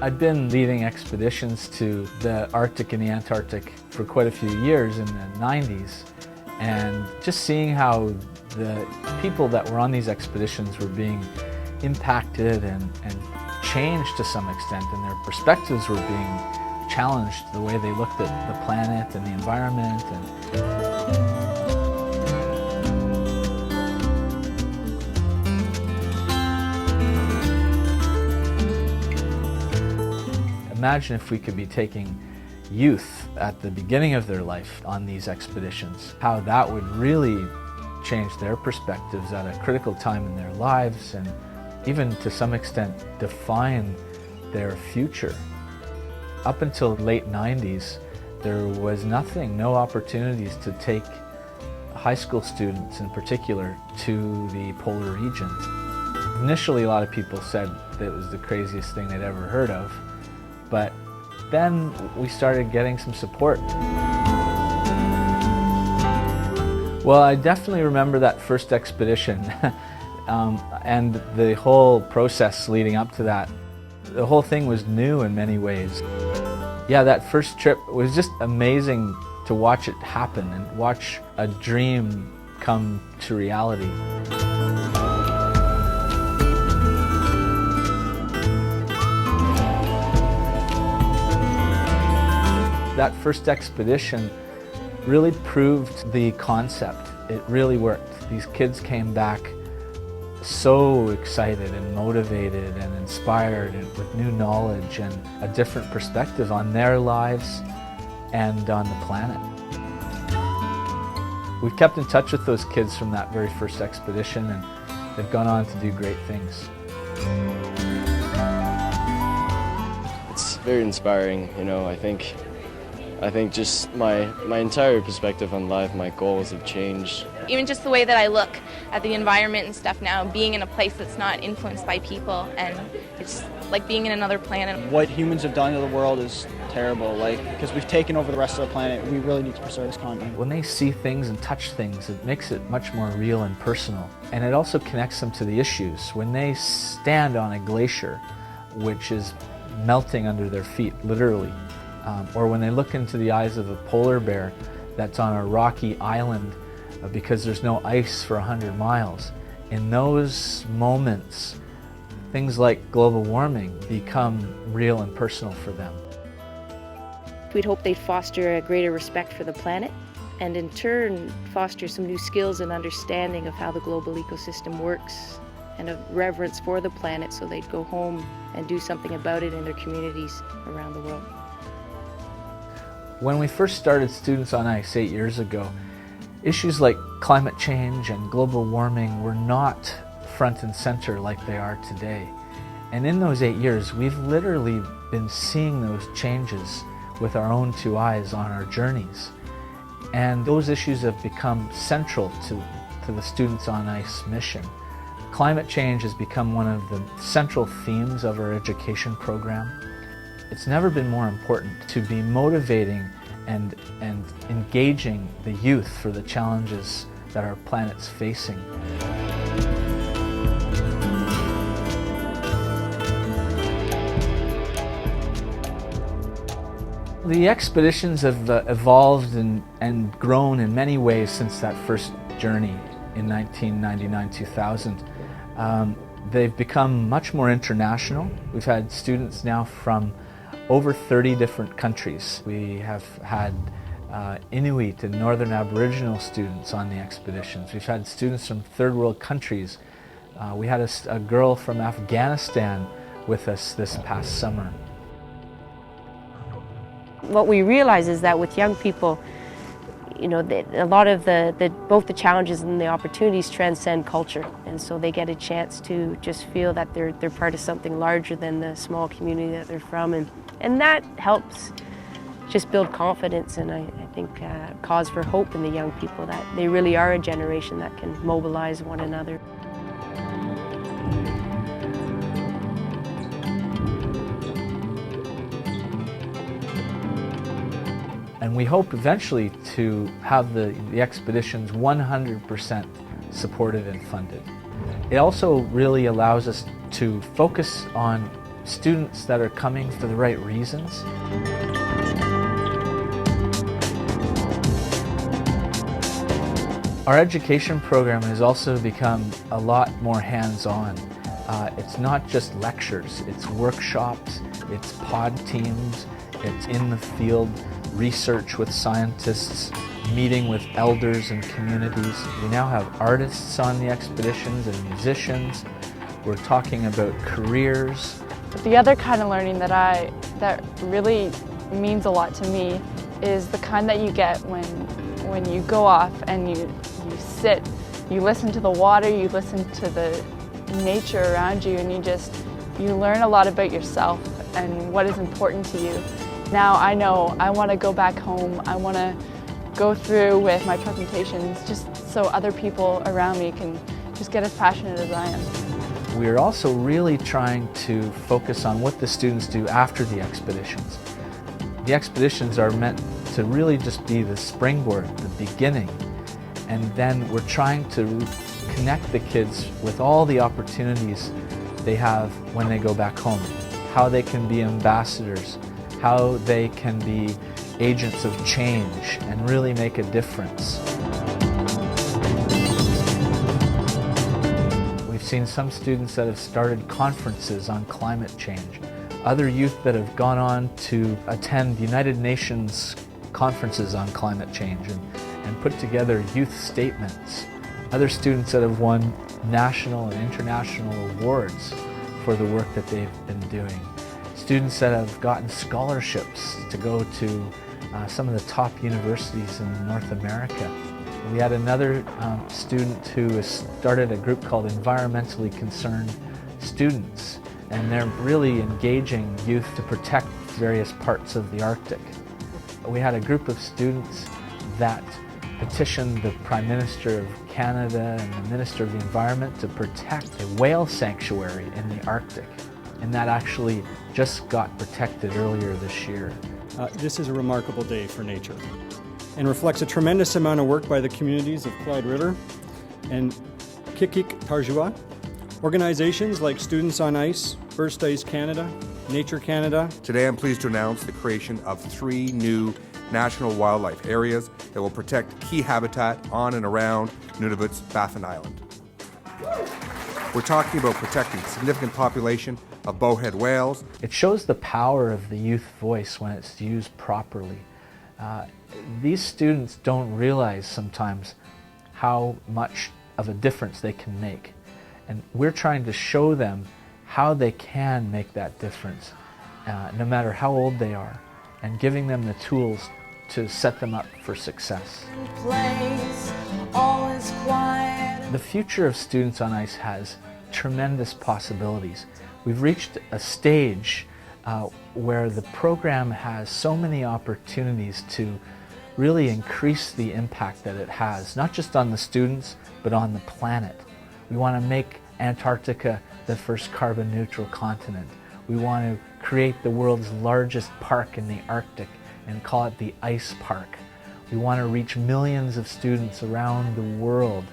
I'd been leading expeditions to the Arctic and the Antarctic for quite a few years in the 90s, and just seeing how the people that were on these expeditions were being impacted and changed to some extent, and their perspectives were being challenged, the way they looked at the planet and the environment. Imagine if we could be taking youth at the beginning of their life on these expeditions, how that would really change their perspectives at a critical time in their lives and even to some extent define their future. Up until late 90s, there was nothing, no opportunities to take high school students in particular to the polar regions. Initially, a lot of people said that it was the craziest thing they'd ever heard of. But then we started getting some support. Well, I definitely remember that first expedition and the whole process leading up to that. The whole thing was new in many ways. Yeah, that first trip was just amazing to watch it happen and watch a dream come to reality. That first expedition really proved the concept. It really worked. These kids came back so excited and motivated and inspired and with new knowledge and a different perspective on their lives and on the planet. We've kept in touch with those kids from that very first expedition, and they've gone on to do great things. It's very inspiring, you know. I think just my entire perspective on life, my goals have changed. Even just the way that I look at the environment and stuff now, being in a place that's not influenced by people, and it's like being in another planet. What humans have done to the world is terrible, because we've taken over the rest of the planet. We really need to preserve this continent. When they see things and touch things, it makes it much more real and personal. And it also connects them to the issues. When they stand on a glacier, which is melting under their feet, literally, or when they look into the eyes of a polar bear that's on a rocky island because there's no ice for 100 miles. In those moments, things like global warming become real and personal for them. We'd hope they'd foster a greater respect for the planet and in turn foster some new skills and understanding of how the global ecosystem works and a reverence for the planet, so they'd go home and do something about it in their communities around the world. When we first started Students on Ice 8 years ago, issues like climate change and global warming were not front and center like they are today. And in those 8 years, we've literally been seeing those changes with our own two eyes on our journeys. And those issues have become central to the Students on Ice mission. Climate change has become one of the central themes of our education program. It's never been more important to be motivating and engaging the youth for the challenges that our planet's facing. The expeditions have evolved and grown in many ways since that first journey in 1999-2000. They've become much more international. We've had students now from over 30 different countries. We have had Inuit and Northern Aboriginal students on the expeditions. We've had students from third world countries. We had a girl from Afghanistan with us this past summer. What we realize is that with young people, you know, a lot of both the challenges and the opportunities transcend culture, and so they get a chance to just feel that they're part of something larger than the small community that they're from, and that helps just build confidence and I think cause for hope in the young people that they really are a generation that can mobilize one another. And we hope eventually to have the expeditions 100% supported and funded. It also really allows us to focus on students that are coming for the right reasons. Our education program has also become a lot more hands-on. It's not just lectures, it's workshops, it's pod teams, it's in the field research with scientists, meeting with elders and communities. We now have artists on the expeditions and musicians. We're talking about careers. The other kind of learning that really means a lot to me is the kind that you get when you go off and you sit, you listen to the water, you listen to the nature around you, and you learn a lot about yourself and what is important to you. Now I know I want to go back home. I want to go through with my presentations just so other people around me can just get as passionate as I am. We're also really trying to focus on what the students do after the expeditions. The expeditions are meant to really just be the springboard, the beginning, and then we're trying to connect the kids with all the opportunities they have when they go back home, how they can be ambassadors, how they can be agents of change and really make a difference. We've seen some students that have started conferences on climate change, other youth that have gone on to attend United Nations conferences on climate change and put together youth statements, other students that have won national and international awards for the work that they've been doing, students that have gotten scholarships to go to some of the top universities in North America. We had another student who has started a group called Environmentally Concerned Students, and they're really engaging youth to protect various parts of the Arctic. We had a group of students that petitioned the Prime Minister of Canada and the Minister of the Environment to protect a whale sanctuary in the Arctic, and that actually just got protected earlier this year. This is a remarkable day for nature and reflects a tremendous amount of work by the communities of Clyde River and Kikik-Tarjua, organizations like Students on Ice, Burst Ice Canada, Nature Canada. Today I'm pleased to announce the creation of 3 new national wildlife areas that will protect key habitat on and around Nunavut's Baffin Island. We're talking about protecting a significant population of bowhead whales. It shows the power of the youth voice when it's used properly. These students don't realize sometimes how much of a difference they can make. And we're trying to show them how they can make that difference, no matter how old they are, and giving them the tools to set them up for success. The future of Students on Ice has tremendous possibilities. We've reached a stage where the program has so many opportunities to really increase the impact that it has, not just on the students, but on the planet. We want to make Antarctica the first carbon neutral continent. We want to create the world's largest park in the Arctic and call it the Ice Park. We want to reach millions of students around the world,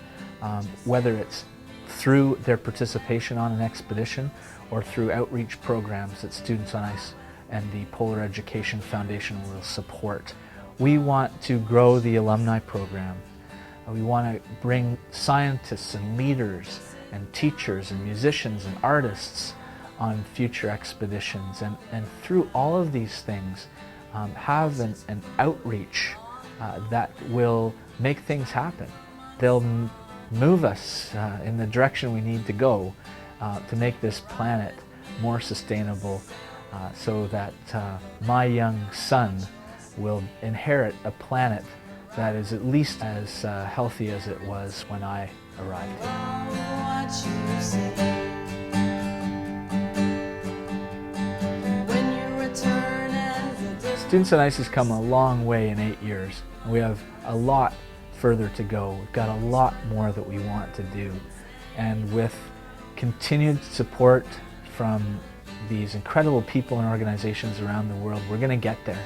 whether it's through their participation on an expedition or through outreach programs that Students on Ice and the Polar Education Foundation will support. We want to grow the alumni program. We want to bring scientists and leaders and teachers and musicians and artists on future expeditions, and through all of these things have an outreach that will make things happen. They'll move us in the direction we need to go to make this planet more sustainable, so that my young son will inherit a planet that is at least as healthy as it was when I arrived here. Students on Ice has come a long way in 8 years. We have a lot further to go. We've got a lot more that we want to do. And with continued support from these incredible people and organizations around the world, we're going to get there.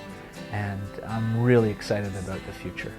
And I'm really excited about the future.